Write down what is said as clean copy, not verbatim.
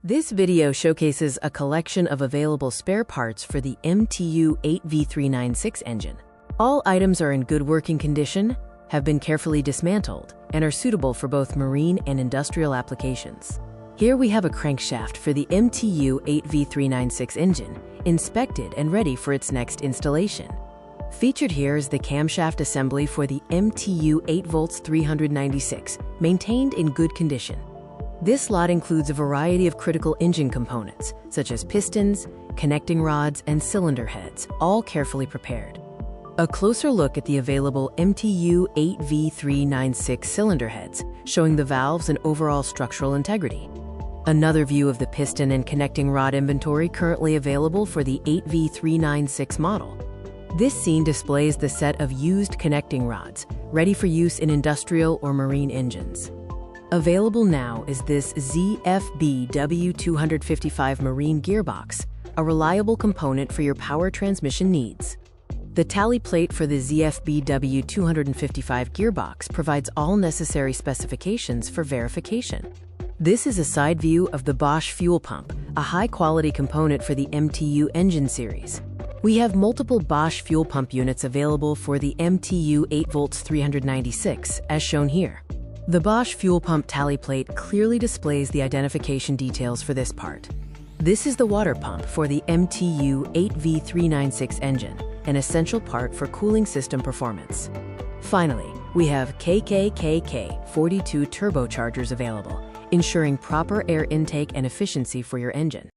This video showcases a collection of available spare parts for the MTU 8V396 engine. All items are in good working condition, have been carefully dismantled, and are suitable for both marine and industrial applications. Here we have a crankshaft for the MTU 8V396 engine, inspected and ready for its next installation. Featured here is the camshaft assembly for the MTU 8V 396, maintained in good condition. This lot includes a variety of critical engine components, such as pistons, connecting rods, and cylinder heads, all carefully prepared. A closer look at the available MTU 8V396 cylinder heads, showing the valves and overall structural integrity. Another view of the piston and connecting rod inventory currently available for the 8V396 model. This scene displays the set of used connecting rods, ready for use in industrial or marine engines. Available now is this BW255 Marine Gearbox, a reliable component for your power transmission needs. The tally plate for the BW255 Gearbox provides all necessary specifications for verification. This is a side view of the Bosch fuel pump, a high-quality component for the MTU engine series. We have multiple Bosch fuel pump units available for the MTU 8V 396, as shown here. The Bosch fuel pump tally plate clearly displays the identification details for this part. This is the water pump for the MTU 8V396 engine, an essential part for cooling system performance. Finally, we have KKK K42 Turbochargers available, ensuring proper air intake and efficiency for your engine.